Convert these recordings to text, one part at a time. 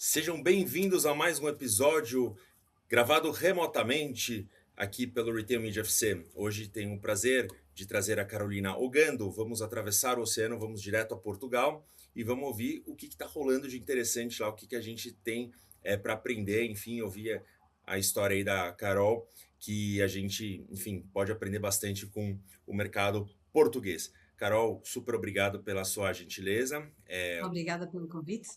Sejam bem-vindos a mais um episódio gravado remotamente aqui pelo Retail Media FC. Hoje tenho o prazer de trazer a Carolina Ogando. Vamos atravessar o oceano, vamos direto a Portugal e vamos ouvir o que está rolando de interessante lá, o que a gente tem para aprender, enfim, ouvir a história aí da Carol, que a gente, enfim, pode aprender bastante com o mercado português. Carol, super obrigado pela sua gentileza. Obrigada pelo convite.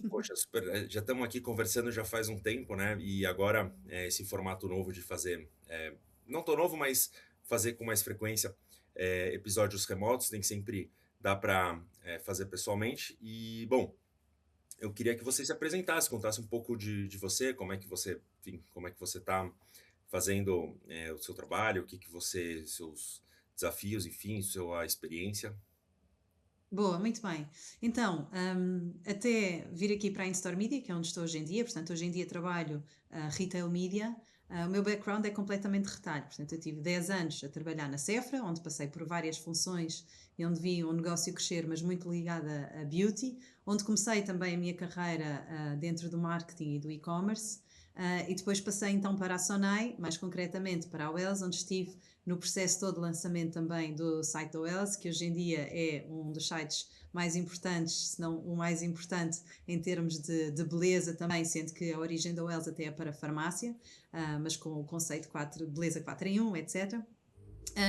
Poxa, super, já estamos aqui conversando já faz um tempo, né? E agora esse formato novo de fazer, não tão novo, mas fazer com mais frequência episódios remotos, nem sempre dá para fazer pessoalmente. E, bom, eu queria que você se apresentasse, contasse um pouco de você, como é que você, enfim, como é que você está fazendo o seu trabalho, seus desafios, enfim, sua experiência. Boa, muito bem. Então, até vir aqui para a InStore Media, que é onde estou hoje em dia, portanto, hoje em dia trabalho Retail Media. O meu background é completamente retalho, portanto, eu tive 10 anos a trabalhar na Sephora, onde passei por várias funções e onde vi um negócio crescer, mas muito ligada a beauty, onde comecei também a minha carreira dentro do marketing e do e-commerce. E depois passei então para a Sonai, mais concretamente para a Wells, onde estive no processo todo de lançamento também do site da Wells, que hoje em dia é um dos sites mais importantes, se não o mais importante em termos de beleza também, sendo que a origem da Wells até é para farmácia, mas com o conceito 4, beleza 4 em 1, etc.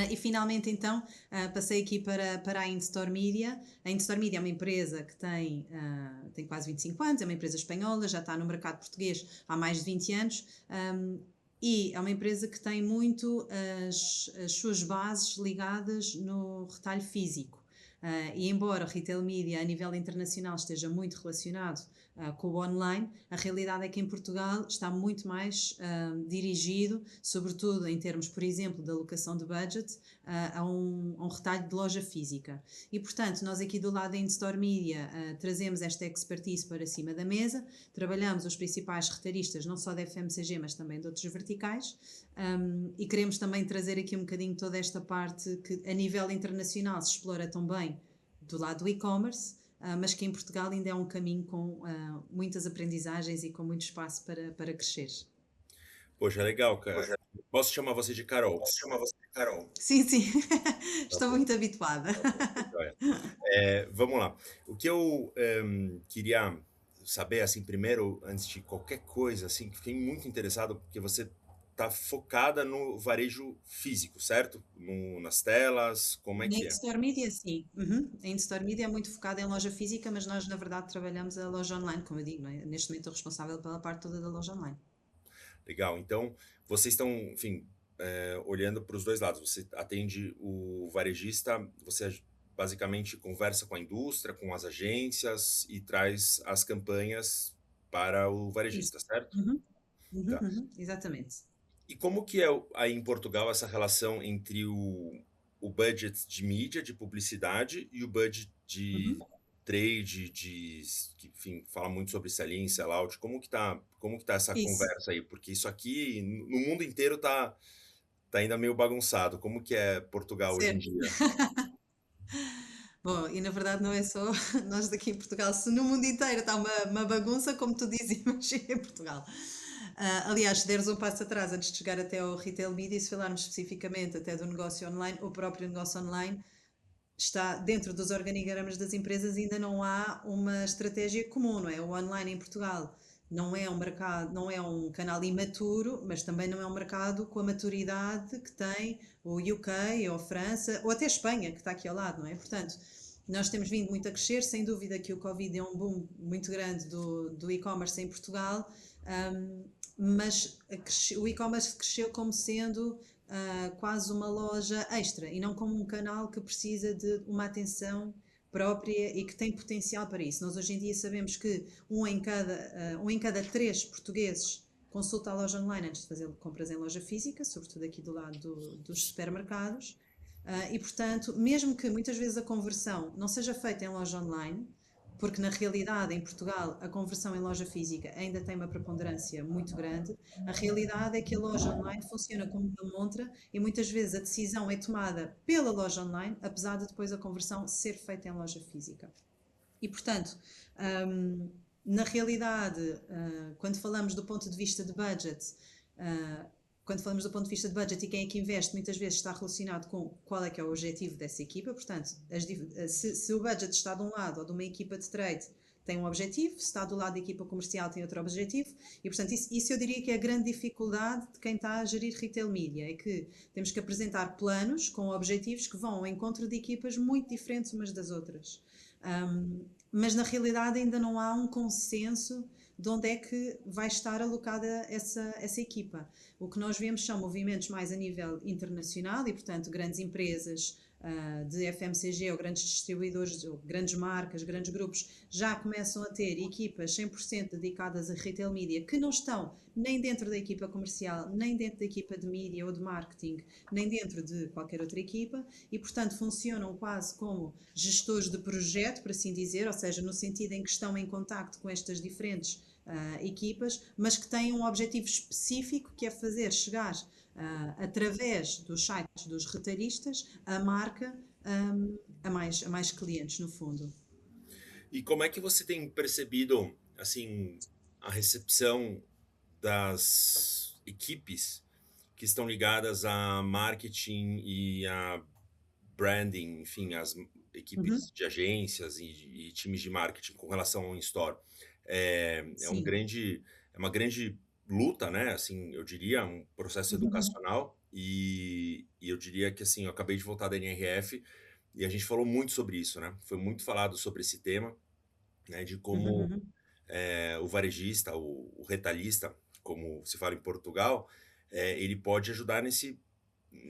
E finalmente, então, passei aqui para a InStore Media. A InStore Media é uma empresa que tem quase 25 anos, é uma empresa espanhola, já está no mercado português há mais de 20 anos. E é uma empresa que tem muito as suas bases ligadas no retalho físico. E embora o retail media a nível internacional esteja muito relacionado com o online, a realidade é que em Portugal está muito mais dirigido, sobretudo em termos, por exemplo, da alocação de budget, a um retalho de loja física. E, portanto, nós aqui do lado da InStore Media trazemos esta expertise para cima da mesa, trabalhamos os principais retalhistas, não só da FMCG, mas também de outros verticais, e queremos também trazer aqui um bocadinho toda esta parte que a nível internacional se explora tão bem do lado do e-commerce, mas que em Portugal ainda é um caminho com muitas aprendizagens e com muito espaço para crescer. Poxa, legal, cara. Posso chamar você de Carol? Sim, sim, Tá estou bom, muito habituada. tá bom, tá joia. Vamos lá. O que eu queria saber, assim, primeiro, antes de qualquer coisa, assim, que fiquei muito interessado, porque você está focada no varejo físico, certo? Nas telas, como é Na que é? In-Store Media, sim. Uhum. A In-Store Media é muito focada em loja física, mas nós, na verdade, trabalhamos a loja online, como eu digo, não é? Neste momento estou responsável pela parte toda da loja online. Legal. Então, vocês estão, enfim, olhando para os dois lados. Você atende o varejista, você basicamente conversa com a indústria, com as agências e traz as campanhas para o Isso. varejista, certo? Uhum. Uhum, Tá. uhum, exatamente. E como que é aí em Portugal essa relação entre o budget de mídia, de publicidade, e o budget de Uhum. trade, que, enfim, fala muito sobre sell-in, sell-out. Como que tá essa Isso. conversa aí? Porque isso aqui no mundo inteiro tá ainda meio bagunçado. Como que é Portugal hoje em Certo. dia? Bom, e na verdade não é só nós daqui em Portugal, se no mundo inteiro está uma bagunça, como tu dizes, imagina em Portugal. Aliás, se deres um passo atrás antes de chegar até ao retail media, e se falarmos especificamente até do negócio online, o próprio negócio online está dentro dos organigramas das empresas, ainda não há uma estratégia comum, não é? O online em Portugal não é um mercado, não é um canal imaturo, mas também não é um mercado com a maturidade que tem o UK ou a França ou até a Espanha, que está aqui ao lado, não é? Portanto, nós temos vindo muito a crescer, sem dúvida que o Covid é um boom muito grande do e-commerce em Portugal, mas o e-commerce cresceu como sendo quase uma loja extra e não como um canal que precisa de uma atenção própria e que tem potencial para isso. Nós hoje em dia sabemos que um em cada três portugueses consulta a loja online antes de fazer compras em loja física, sobretudo aqui do lado dos supermercados. E, portanto, mesmo que muitas vezes a conversão não seja feita em loja online, porque na realidade em Portugal a conversão em loja física ainda tem uma preponderância muito grande, a realidade é que a loja online funciona como uma montra e muitas vezes a decisão é tomada pela loja online, apesar de depois a conversão ser feita em loja física. E, portanto, Na realidade, quando falamos do ponto de vista de budget, ah, quando falamos do ponto de vista de budget e quem é que investe, muitas vezes está relacionado com qual é que é o objetivo dessa equipa. Portanto, se o budget está de um lado ou de uma equipa de trade tem um objetivo, se está do lado da equipa comercial tem outro objetivo, e portanto isso eu diria que é a grande dificuldade de quem está a gerir retail media, é que temos que apresentar planos com objetivos que vão ao encontro de equipas muito diferentes umas das outras. Mas na realidade ainda não há um consenso de onde é que vai estar alocada essa equipa. O que nós vemos são movimentos mais a nível internacional e, portanto, grandes empresas de FMCG ou grandes distribuidores, ou grandes marcas, grandes grupos, já começam a ter equipas 100% dedicadas a retail media que não estão nem dentro da equipa comercial, nem dentro da equipa de mídia ou de marketing, nem dentro de qualquer outra equipa e, portanto, funcionam quase como gestores de projeto, por assim dizer, ou seja, no sentido em que estão em contacto com estas diferentes equipas, mas que têm um objetivo específico que é fazer chegar através dos sites dos retalhistas a marca a mais clientes, no fundo. E como é que você tem percebido, assim, a recepção das equipes que estão ligadas a marketing e a branding, enfim, as Uhum. equipes de agências e times de marketing com relação ao in-store? É um Sim. grande, é uma grande luta, né? Assim, eu diria, um processo Uhum. educacional e eu diria que assim, eu acabei de voltar da NRF e a gente falou muito sobre isso, né? Foi muito falado sobre esse tema, né? De Uhum. como Uhum. o varejista, o retalhista, como se fala em Portugal, ele pode ajudar nesse,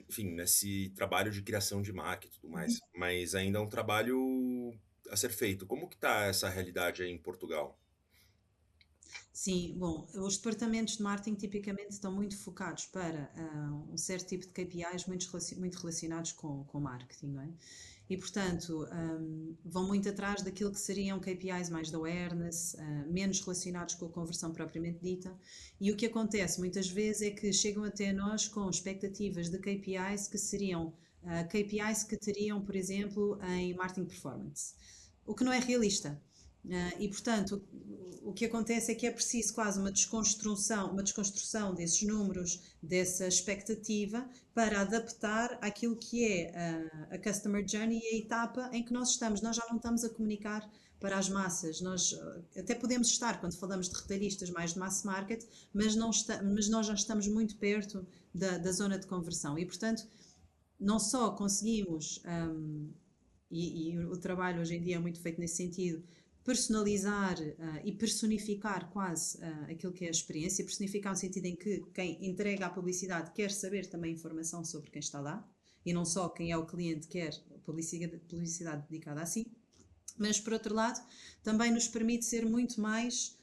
enfim, nesse trabalho de criação de marca e tudo Uhum. mais, mas ainda é um trabalho a ser feito. Como que tá essa realidade aí em Portugal? Sim, bom, os departamentos de marketing tipicamente estão muito focados para um certo tipo de KPIs muito relacionados com marketing, não é? E, portanto, vão muito atrás daquilo que seriam KPIs mais de awareness, menos relacionados com a conversão propriamente dita. E o que acontece muitas vezes é que chegam até nós com expectativas de KPIs que seriam KPIs que teriam, por exemplo, em marketing performance, o que não é realista. E, portanto, o que acontece é que é preciso quase uma desconstrução desses números, dessa expectativa, para adaptar àquilo que é a customer journey e a etapa em que nós estamos. Nós já não estamos a comunicar para as massas. Nós até podemos estar, quando falamos de retalhistas mais de mass market, mas nós já estamos muito perto da zona de conversão. E, portanto, não só conseguimos e o trabalho hoje em dia é muito feito nesse sentido, personalizar e personificar quase aquilo que é a experiência, personificar no sentido em que quem entrega a publicidade quer saber também informação sobre quem está lá, e não só quem é o cliente quer publicidade dedicada a si, mas por outro lado também nos permite ser muito mais,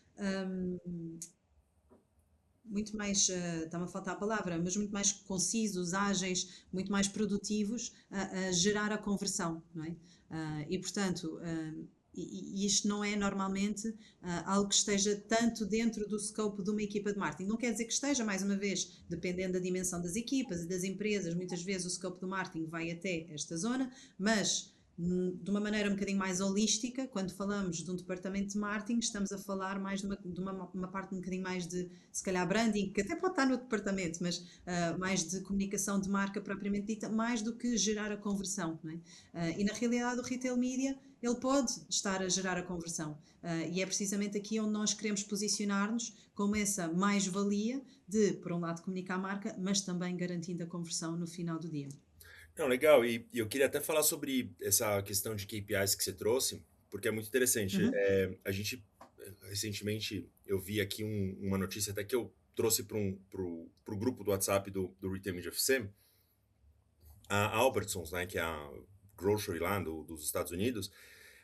está-me a faltar a palavra, mas muito mais concisos, ágeis, muito mais produtivos a gerar a conversão, não é? E portanto, e isto não é normalmente algo que esteja tanto dentro do scope de uma equipa de marketing. Não quer dizer que esteja, mais uma vez, dependendo da dimensão das equipas e das empresas, muitas vezes o scope do marketing vai até esta zona, mas de uma maneira um bocadinho mais holística, quando falamos de um departamento de marketing, estamos a falar mais uma parte um bocadinho mais de, se calhar, branding, que até pode estar no departamento, mas mais de comunicação de marca propriamente dita, mais do que gerar a conversão. Não é? E na realidade o retail media, ele pode estar a gerar a conversão. E é precisamente aqui onde nós queremos posicionar-nos como essa mais-valia de, por um lado, comunicar a marca, mas também garantindo a conversão no final do dia. Não, legal. E eu queria até falar sobre essa questão de KPIs que você trouxe, porque é muito interessante. Uhum. A gente, recentemente, eu vi aqui uma notícia até que eu trouxe para pro grupo do WhatsApp do Retail Media FC, a Albertsons, né, que é a grocery lá dos Estados Unidos,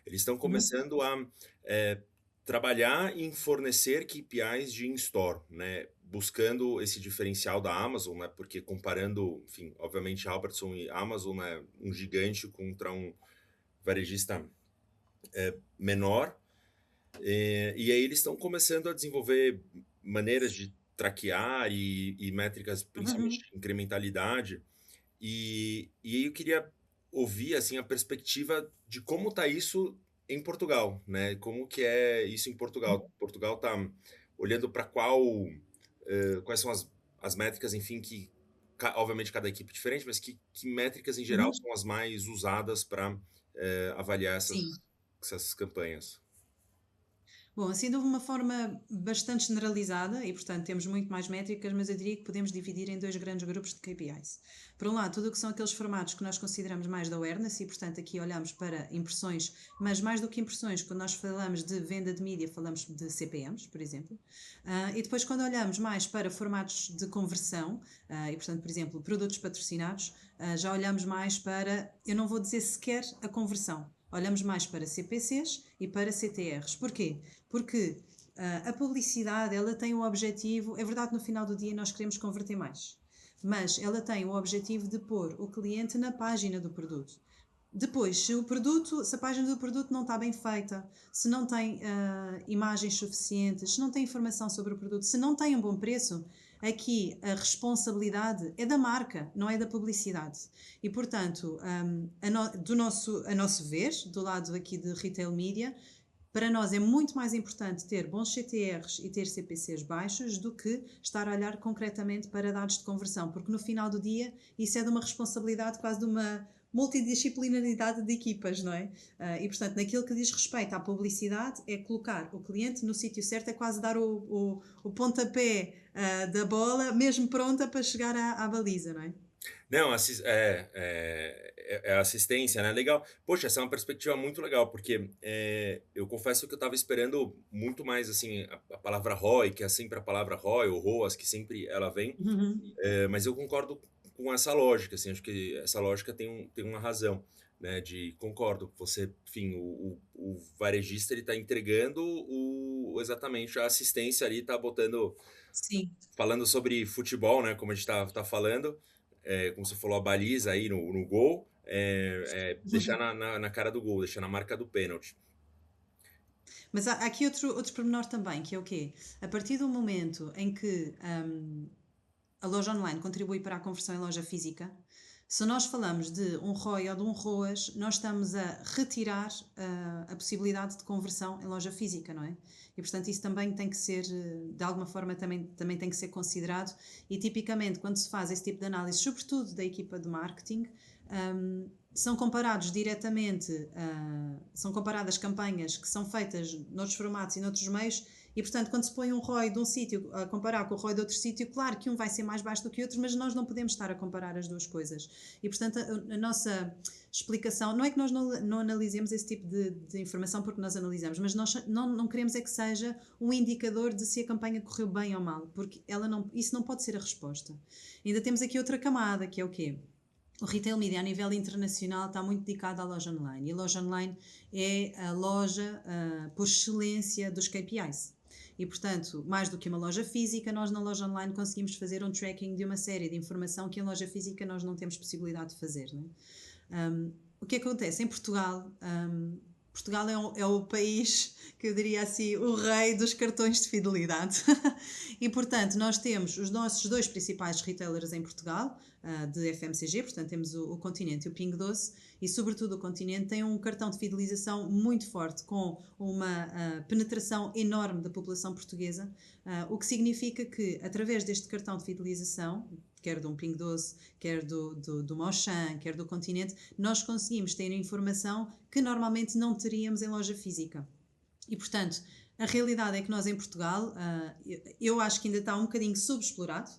eles estão Uhum. começando a trabalhar em fornecer KPIs de in-store, né, buscando esse diferencial da Amazon, né, porque comparando, enfim, obviamente Albertson e Amazon é um gigante contra um varejista menor, e aí eles estão começando a desenvolver maneiras de traquear e métricas, principalmente Uhum. de incrementalidade, e aí eu queria ouvir assim a perspectiva de como está isso em Portugal, né? Como que é isso em Uhum. Portugal? Portugal tá olhando para qual, quais são as métricas, enfim, que obviamente cada equipe é diferente, mas que métricas em geral Uhum. são as mais usadas para avaliar Sim. essas campanhas? Bom, assim de uma forma bastante generalizada, e portanto temos muito mais métricas, mas eu diria que podemos dividir em dois grandes grupos de KPIs. Por um lado, tudo o que são aqueles formatos que nós consideramos mais de awareness, e portanto aqui olhamos para impressões, mas mais do que impressões, quando nós falamos de venda de mídia, falamos de CPMs, por exemplo. E depois, quando olhamos mais para formatos de conversão, e portanto, por exemplo, produtos patrocinados, já olhamos mais para, eu não vou dizer sequer a conversão, olhamos mais para CPCs e para CTRs. Porquê? Porque a publicidade, ela tem o objetivo, é verdade, no final do dia nós queremos converter mais, mas ela tem o objetivo de pôr o cliente na página do produto. Depois, se a página do produto não está bem feita, se não tem imagens suficientes, se não tem informação sobre o produto, se não tem um bom preço, aqui a responsabilidade é da marca, não é da publicidade. E, portanto, a nosso ver, do lado aqui de retail media, para nós é muito mais importante ter bons CTRs e ter CPCs baixos do que estar a olhar concretamente para dados de conversão, porque no final do dia isso é de uma responsabilidade quase de uma multidisciplinaridade de equipas, não é? E portanto, naquilo que diz respeito à publicidade, é colocar o cliente no sítio certo, é quase dar o pontapé da bola, mesmo pronta para chegar à baliza, não é? Não, é assistência, né, legal. Poxa, essa é uma perspectiva muito legal, porque, eu confesso que eu estava esperando muito mais, assim, a palavra ROI, que é sempre a palavra ROI ou ROAS, que sempre ela vem, Uhum. mas eu concordo com essa lógica, assim, acho que essa lógica tem uma razão, né, concordo com você, enfim, o varejista ele está entregando exatamente a assistência ali, está botando Sim. falando sobre futebol, né, como a gente tá falando, como você falou, a baliza aí no gol, deixar na cara do gol, deixar na marca do pênalti. Mas há aqui outro pormenor também, que é o quê? A partir do momento em que a loja online contribui para a conversão em loja física, se nós falamos de um ROI ou de um ROAS, nós estamos a retirar a possibilidade de conversão em loja física, não é? E portanto isso também tem que ser, de alguma forma, também tem que ser considerado. E tipicamente, quando se faz esse tipo de análise, sobretudo da equipa de marketing, são comparados diretamente, são comparadas campanhas que são feitas noutros formatos e noutros meios, e portanto, quando se põe um ROI de um sítio a comparar com o ROI de outro sítio, claro que um vai ser mais baixo do que outro, mas nós não podemos estar a comparar as duas coisas. E portanto, a nossa explicação, não é que nós não analisemos esse tipo de informação porque nós analisamos, mas nós não queremos é que seja um indicador de se a campanha correu bem ou mal, porque isso não pode ser a resposta. Ainda temos aqui outra camada, que é o quê? O retail media a nível internacional está muito dedicado à loja online, e a loja online é a loja por excelência dos KPIs. E, portanto, mais do que uma loja física, nós na loja online conseguimos fazer um tracking de uma série de informação que em loja física nós não temos possibilidade de fazer. Não é? O que acontece? Em Portugal, Portugal é o país que eu diria assim, o rei dos cartões de fidelidade. E portanto, nós temos os nossos dois principais retailers em Portugal, de FMCG, portanto, temos o Continente e o Pingo Doce, e sobretudo o Continente tem um cartão de fidelização muito forte, com uma penetração enorme da população portuguesa, o que significa que, através deste cartão de fidelização, quer de um Pingo Doce, quer do Auchan, quer do Continente, nós conseguimos ter informação que normalmente não teríamos em loja física. E, portanto, a realidade é que nós em Portugal, eu acho que ainda está um bocadinho subexplorado,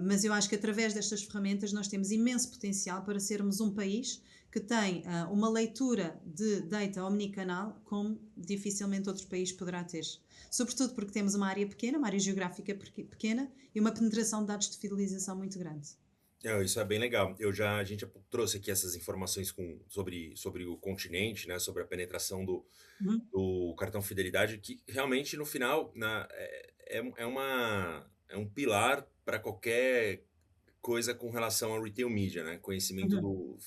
mas eu acho que através destas ferramentas nós temos imenso potencial para sermos um país que tem uma leitura de data omnicanal como dificilmente outro país poderá ter. Sobretudo porque temos uma área pequena, uma área geográfica pequena e uma penetração de dados de fidelização muito grande. Não, isso é bem legal. A gente já trouxe aqui essas informações sobre o continente, né, sobre a penetração Uhum. do cartão fidelidade, que realmente no final, é um pilar para qualquer coisa com relação ao retail media, né? Conhecimento Uhum.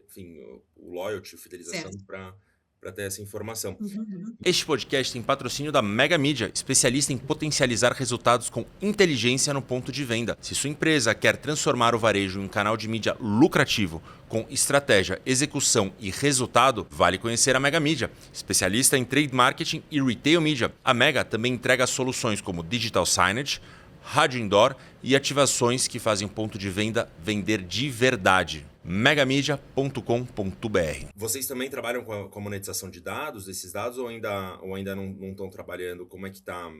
enfim, o loyalty, fidelização Certo. para ter essa informação. Uhum, uhum. Este podcast tem patrocínio da Mega Mídia, especialista em potencializar resultados com inteligência no ponto de venda. Se sua empresa quer transformar o varejo em um canal de mídia lucrativo, com estratégia, execução e resultado, vale conhecer a Mega Mídia, especialista em trade marketing e retail media. A Mega também entrega soluções como digital signage, rádio indoor e ativações que fazem o ponto de venda vender de verdade. Megamedia.com.br. Vocês também trabalham com a monetização de dados, desses dados, ou ainda não estão trabalhando? Como é que está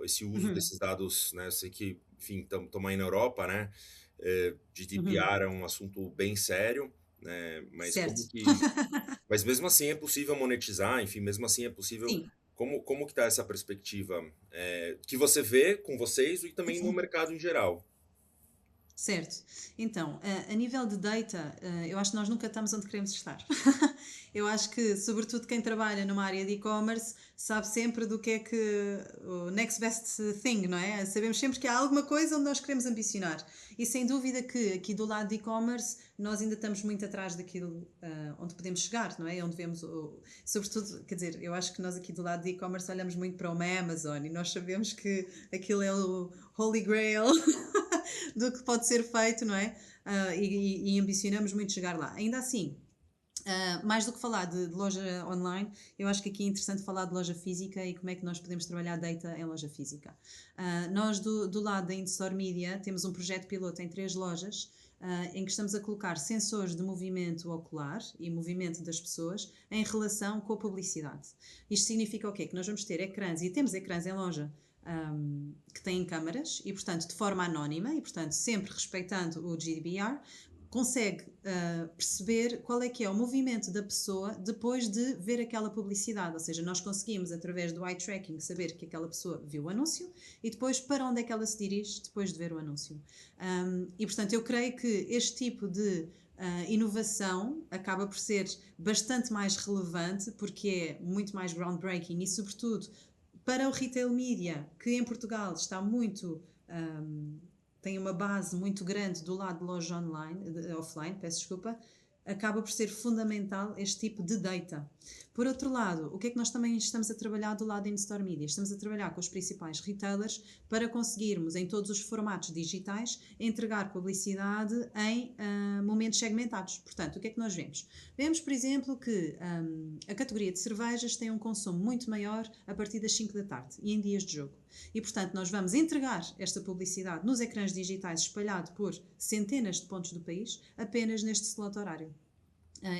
esse uso Uhum, desses dados, né? Eu sei que, enfim, estamos aí na Europa, né? uhum. GDPR é um assunto bem sério, né? Certo. Mas mesmo assim é possível monetizar, enfim, mesmo assim é possível. Sim. Como que está essa perspectiva que você vê com vocês e também no mercado em geral? Certo. Então, a nível de data, eu acho que nós nunca estamos onde queremos estar. Eu acho que, sobretudo, quem trabalha numa área de e-commerce sabe sempre do que é que o next best thing, não é? Sabemos sempre que há alguma coisa onde nós queremos ambicionar. E sem dúvida que aqui do lado de e-commerce nós ainda estamos muito atrás daquilo onde podemos chegar, não é? Onde vemos, sobretudo, quer dizer, eu acho que nós aqui do lado de e-commerce olhamos muito para uma Amazon e nós sabemos que aquilo é o Holy Grail do que pode ser feito, não é? E ambicionamos muito chegar lá. Ainda assim, mais do que falar de loja online, eu acho que aqui é interessante falar de loja física e como é que nós podemos trabalhar data em loja física. Nós, do lado da InStore Media, temos um projeto piloto em 3 lojas, em que estamos a colocar sensores de movimento ocular e movimento das pessoas em relação com a publicidade. Isto significa o quê? Que nós vamos ter ecrãs, e temos ecrãs em loja, que têm câmaras e, portanto, de forma anónima e, portanto, sempre respeitando o GDPR, consegue perceber qual é que é o movimento da pessoa depois de ver aquela publicidade. Ou seja, nós conseguimos, através do eye tracking, saber que aquela pessoa viu o anúncio e depois para onde é que ela se dirige depois de ver o anúncio. E, portanto, eu creio que este tipo de inovação acaba por ser bastante mais relevante porque é muito mais groundbreaking e, sobretudo, para o retail media, que em Portugal está muito tem uma base muito grande do lado de loja online, offline, peço desculpa, acaba por ser fundamental este tipo de data. Por outro lado, o que é que nós também estamos a trabalhar do lado da In-Store Media? Estamos a trabalhar com os principais retailers para conseguirmos, em todos os formatos digitais, entregar publicidade em momentos segmentados. Portanto, o que é que nós vemos? Vemos, por exemplo, que a categoria de cervejas tem um consumo muito maior a partir das 5 da tarde e em dias de jogo. E, portanto, nós vamos entregar esta publicidade nos ecrãs digitais espalhado por centenas de pontos do país, apenas neste slot horário.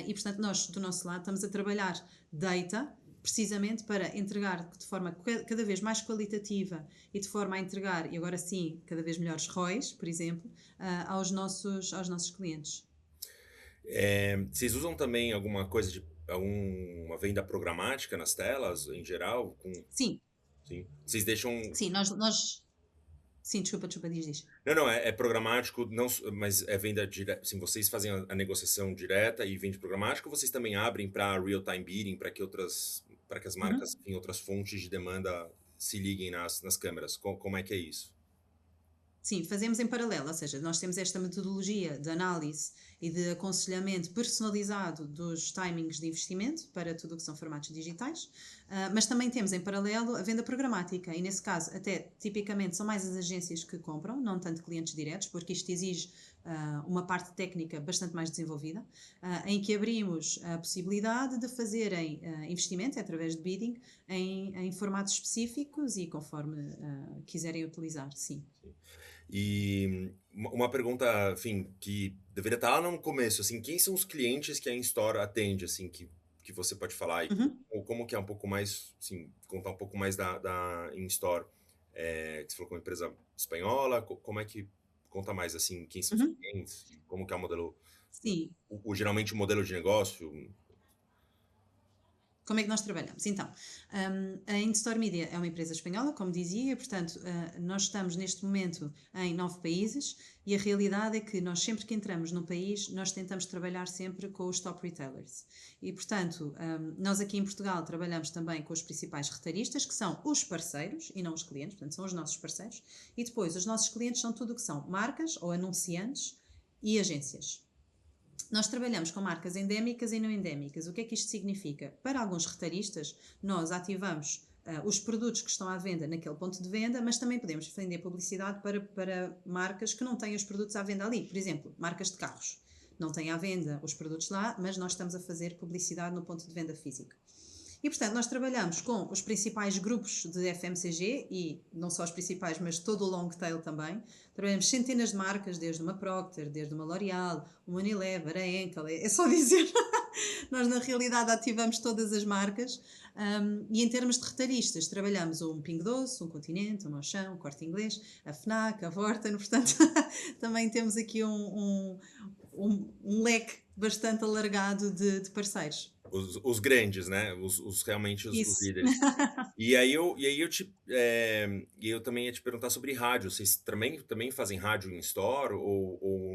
E, portanto, nós, do nosso lado, estamos a trabalhar data, precisamente para entregar de forma cada vez mais qualitativa e de forma a entregar, e agora sim, cada vez melhores ROIs, por exemplo, aos nossos clientes. Vocês usam também alguma coisa de alguma venda programática nas telas, em geral? Sim, Sim. Vocês deixam. sim, nós. Sim, desculpa, diz. Não, é programático, não, mas é venda direta. Assim, vocês fazem a negociação direta e vende programático, ou vocês também abrem para real-time bidding, para que as Uhum. marcas, em outras fontes de demanda se liguem nas câmeras? Como é que é isso? Sim, fazemos em paralelo, ou seja, nós temos esta metodologia de análise e de aconselhamento personalizado dos timings de investimento para tudo o que são formatos digitais, mas também temos em paralelo a venda programática, e nesse caso, até tipicamente são mais as agências que compram, não tanto clientes diretos, porque isto exige uma parte técnica bastante mais desenvolvida, em que abrimos a possibilidade de fazerem investimento através de bidding em formatos específicos e conforme quiserem utilizar, sim. E uma pergunta, enfim, que deveria estar lá no começo, assim, quem são os clientes que a InStore atende, assim, que você pode falar, Uhum. ou como que é um pouco mais, assim, contar um pouco mais da InStore, que você falou que é uma empresa espanhola, como é que, conta mais, assim, quem são os Uhum. clientes, como que é o modelo, Sim, geralmente o modelo de negócio. como é que nós trabalhamos? Então, a InStore Media é uma empresa espanhola, como dizia, portanto, nós estamos neste momento em 9 países e a realidade é que nós sempre que entramos num país, nós tentamos trabalhar sempre com os top retailers. E, portanto, nós aqui em Portugal trabalhamos também com os principais retalhistas, que são os parceiros e não os clientes, portanto, são os nossos parceiros. E depois, os nossos clientes são tudo o que são marcas ou anunciantes e agências. Nós trabalhamos com marcas endémicas e não endémicas. O que é que isto significa? Para alguns retalhistas, nós ativamos os produtos que estão à venda naquele ponto de venda, mas também podemos vender publicidade para marcas que não têm os produtos à venda ali. Por exemplo, marcas de carros. Não têm à venda os produtos lá, mas nós estamos a fazer publicidade no ponto de venda físico. E, portanto, nós trabalhamos com os principais grupos de FMCG e não só os principais, mas todo o long tail também. Trabalhamos centenas de marcas, desde uma Procter, desde uma L'Oréal, uma Unilever, a Henkel, é só dizer. Nós, na realidade, ativamos todas as marcas. E em termos de retalhistas, trabalhamos um Pingo Doce, um Continente, um Auchan, um Corte Inglês, a FNAC, a Vorten, portanto, também temos aqui um leque bastante alargado de parceiros. Os grandes, né? Realmente os Isso. líderes. E eu também ia te perguntar sobre rádio. Vocês também fazem rádio em store ou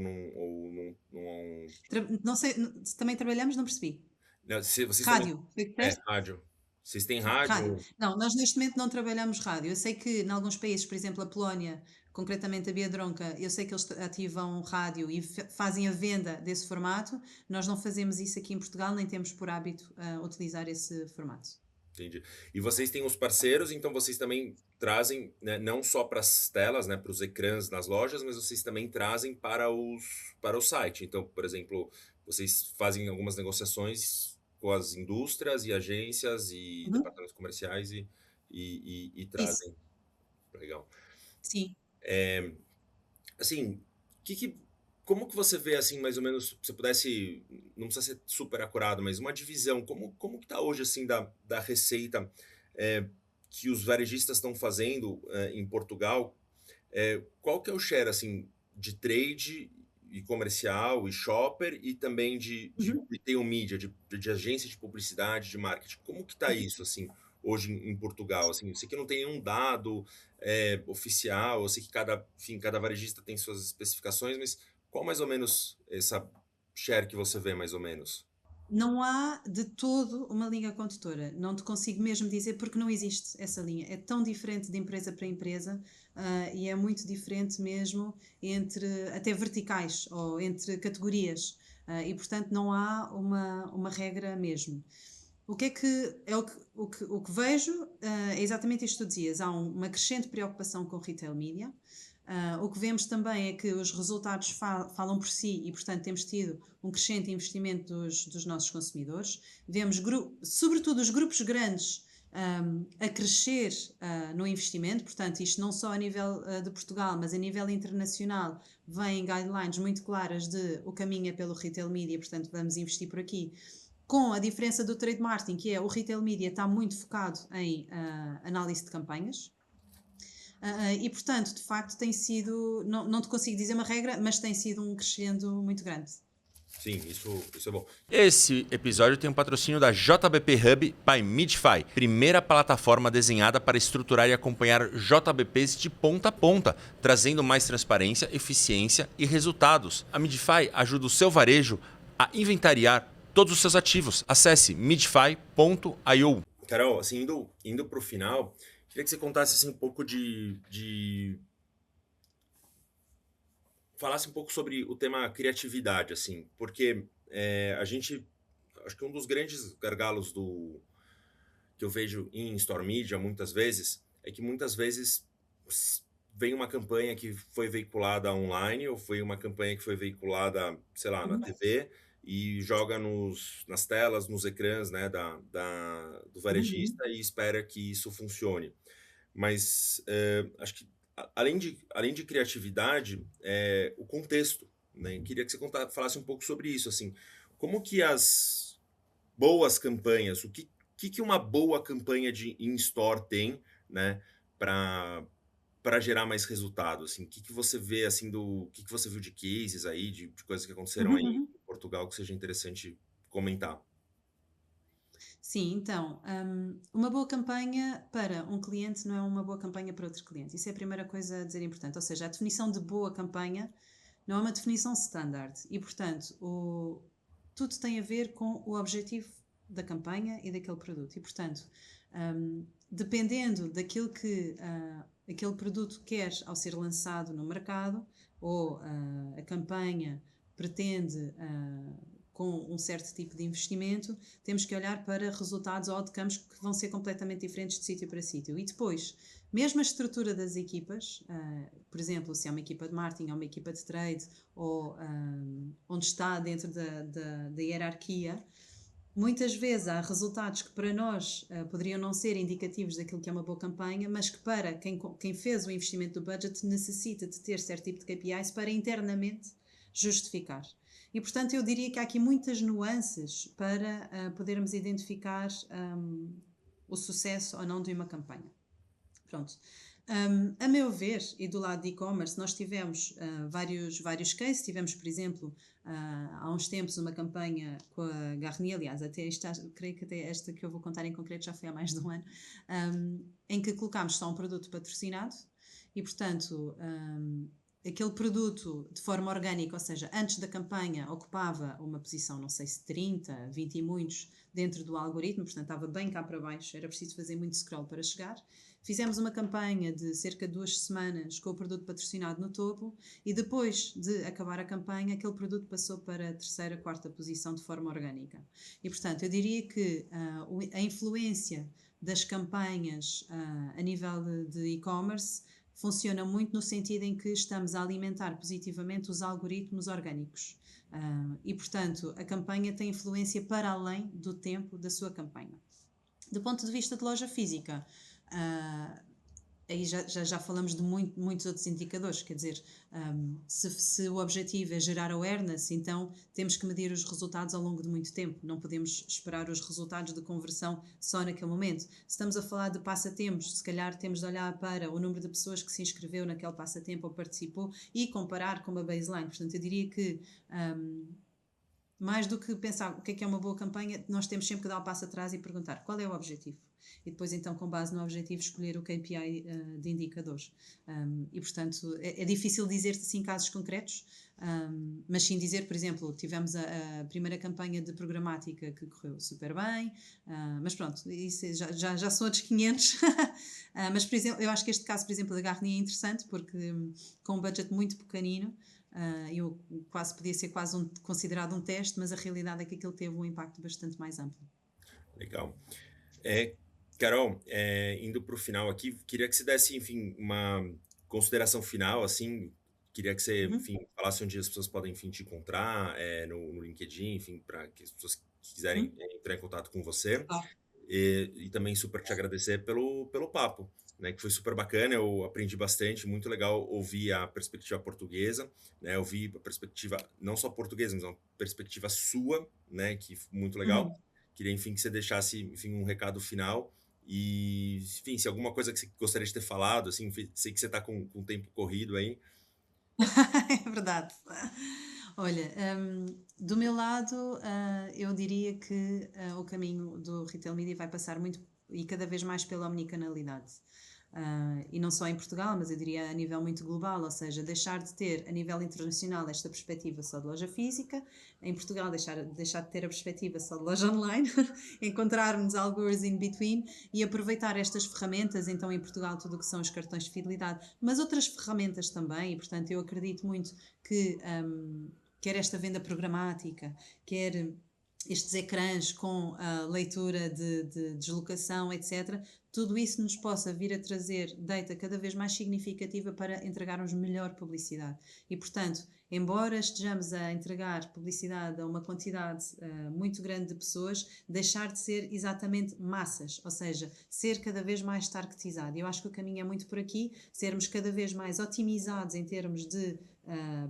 Não sei, se também trabalhamos, não percebi. não, se vocês também Rádio, foi o que disseste? rádio. Vocês têm Rádio. rádio? Não, nós neste momento não trabalhamos rádio. Eu sei que em alguns países, por exemplo, a Polónia, concretamente a Biedronka, eu sei que eles ativam rádio e fazem a venda desse formato. Nós não fazemos isso aqui em Portugal, nem temos por hábito utilizar esse formato. Entendi. E vocês têm os parceiros, então vocês também trazem, né, não só para as telas, né, para os ecrãs nas lojas, mas vocês também trazem para o site. Então, por exemplo, vocês fazem algumas negociações com as indústrias e agências e Uhum. departamentos comerciais e Isso, trazem. Legal. sim. Assim, como que você vê, assim, mais ou menos, se você pudesse, não precisa ser super acurado, mas uma divisão, como que tá hoje, assim, da receita, que os varejistas estão fazendo, em Portugal? Qual que é o share, assim, de trade e comercial e shopper e também de Uhum. retail media, de agência de publicidade, de marketing? Como que tá isso, assim, hoje em Portugal? Assim, eu sei que não tem nenhum dado, oficial, eu sei que enfim, cada varejista tem suas especificações, mas qual mais ou menos essa share que você vê, mais ou menos? Não há de todo uma linha condutora. Não te consigo mesmo dizer porque não existe essa linha. É tão diferente de empresa para empresa, e é muito diferente mesmo entre até verticais ou entre categorias. E portanto não há uma regra mesmo. O que é que é o que vejo, é exatamente isto que tu dizias. Há uma crescente preocupação com retail media. O que vemos também é que os resultados falam por si e, portanto, temos tido um crescente investimento dos nossos consumidores. Vemos, sobretudo, os grupos grandes a crescer no investimento, portanto, isto não só a nível de Portugal, mas a nível internacional, vêm guidelines muito claras de o caminho é pelo retail media, portanto, vamos investir por aqui. Com a diferença do trade marketing, que é o retail media está muito focado em análise de campanhas, e portanto, de facto, tem sido, não te consigo dizer uma regra, mas tem sido um crescendo muito grande. Sim, isso é bom. Esse episódio tem um patrocínio da JBP Hub by Midify, primeira plataforma desenhada para estruturar e acompanhar JBPs de ponta a ponta, trazendo mais transparência, eficiência e resultados. A Midify ajuda o seu varejo a inventariar todos os seus ativos. Acesse midify.io. Carol, assim, indo para o final, queria que você contasse assim, um pouco falasse um pouco sobre o tema criatividade, assim, porque a gente, acho que um dos grandes gargalos que eu vejo em Store Media muitas vezes é que muitas vezes vem uma campanha que foi veiculada online ou foi uma campanha que foi veiculada, sei lá, na TV e joga nas telas, nos ecrãs, né, do Uhum. varejista e espera que isso funcione. Mas acho que além de criatividade, o contexto, né? Queria que você falasse um pouco sobre isso, assim, como que as boas campanhas, que uma boa campanha de in-store tem, né, para gerar mais resultado, assim, que você vê, assim, que você viu de cases aí, de coisas que aconteceram Uhum, aí uhum. em Portugal que seja interessante comentar? Sim, então, uma boa campanha para um cliente não é uma boa campanha para outro cliente. Isso é a primeira coisa a dizer importante. Ou seja, a definição de boa campanha não é uma definição standard. E, portanto, tudo tem a ver com o objetivo da campanha e daquele produto. E, portanto, dependendo daquilo que aquele produto quer ao ser lançado no mercado, ou a campanha pretende com um certo tipo de investimento, temos que olhar para resultados ou outcomes que vão ser completamente diferentes de sítio para sítio. E depois, mesmo a estrutura das equipas, por exemplo, se é uma equipa de marketing ou uma equipa de trade, ou onde está dentro da hierarquia, muitas vezes há resultados que para nós poderiam não ser indicativos daquilo que é uma boa campanha, mas que para quem fez o investimento do budget necessita de ter certo tipo de KPIs para internamente justificar. E portanto eu diria que há aqui muitas nuances para podermos identificar o sucesso ou não de uma campanha. Pronto. A meu ver, e do lado de e-commerce, nós tivemos vários cases. Tivemos, por exemplo, há uns tempos uma campanha com a Garnier, aliás, creio que até esta que eu vou contar em concreto já foi há mais de um ano, em que colocámos só um produto patrocinado e, portanto, aquele produto de forma orgânica, ou seja, antes da campanha ocupava uma posição, não sei se 30, 20 e muitos, dentro do algoritmo, portanto estava bem cá para baixo, era preciso fazer muito scroll para chegar. Fizemos uma campanha de cerca de 2 semanas com o produto patrocinado no topo e depois de acabar a campanha, aquele produto passou para a terceira, quarta posição de forma orgânica. E, portanto, eu diria que a influência das campanhas a nível de e-commerce funciona muito no sentido em que estamos a alimentar positivamente os algoritmos orgânicos. E, portanto, a campanha tem influência para além do tempo da sua campanha. Do ponto de vista de loja física, aí já falamos de muitos outros indicadores, quer dizer, se o objetivo é gerar awareness, então temos que medir os resultados ao longo de muito tempo, não podemos esperar os resultados de conversão só naquele momento. Se estamos a falar de passatempos, se calhar temos de olhar para o número de pessoas que se inscreveu naquele passatempo ou participou e comparar com uma baseline. Portanto, eu diria que mais do que pensar o que é uma boa campanha, nós temos sempre que dar um passo atrás e perguntar qual é o objetivo. E depois, então, com base no objetivo, escolher o KPI de indicadores. E, portanto, é difícil dizer-te assim casos concretos, mas sim dizer, por exemplo, tivemos a primeira campanha de programática que correu super bem, mas pronto, isso já são outros 500. Mas, por exemplo, eu acho que este caso, por exemplo, da Garnier é interessante, porque com um budget muito pequenino, eu podia ser quase considerado um teste, mas a realidade é que aquilo teve um impacto bastante mais amplo. Legal. Carol, indo para o final aqui, queria que você desse, enfim, uma consideração final, assim, queria que você, enfim, falasse onde as pessoas podem, enfim, te encontrar, no LinkedIn, enfim, para que as pessoas que quiserem entrar em contato com você. Claro. E também super te agradecer pelo papo, né, que foi super bacana, eu aprendi bastante, muito legal ouvir a perspectiva portuguesa, né, ouvir a perspectiva não só portuguesa, mas uma perspectiva sua, né, que muito legal. Queria, enfim, que você deixasse, enfim, um recado final e, enfim, se alguma coisa que você gostaria de ter falado, assim, sei que você está com o tempo corrido aí. É verdade. Olha, do meu lado, eu diria que o caminho do retail media vai passar muito e cada vez mais pela omnicanalidade. E não só em Portugal, mas eu diria a nível muito global, ou seja, deixar de ter a nível internacional esta perspectiva só de loja física, em Portugal deixar de ter a perspectiva só de loja online, encontrarmos alguns in between e aproveitar estas ferramentas, então em Portugal tudo o que são os cartões de fidelidade, mas outras ferramentas também, e portanto eu acredito muito que quer esta venda programática, quer estes ecrãs com a leitura de deslocação, etc., tudo isso nos possa vir a trazer data cada vez mais significativa para entregarmos melhor publicidade. E, portanto, embora estejamos a entregar publicidade a uma quantidade muito grande de pessoas, deixar de ser exatamente massas, ou seja, ser cada vez mais targetizado. Eu acho que o caminho é muito por aqui, sermos cada vez mais otimizados em termos de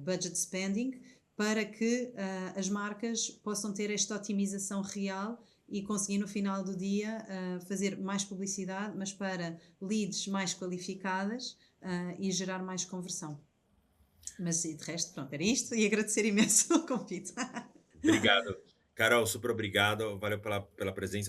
budget spending, para que as marcas possam ter esta otimização real e conseguir no final do dia fazer mais publicidade, mas para leads mais qualificadas e gerar mais conversão. Mas de resto, pronto, era isto e agradecer imenso o convite. Obrigado. Carol, super obrigado, valeu pela presença.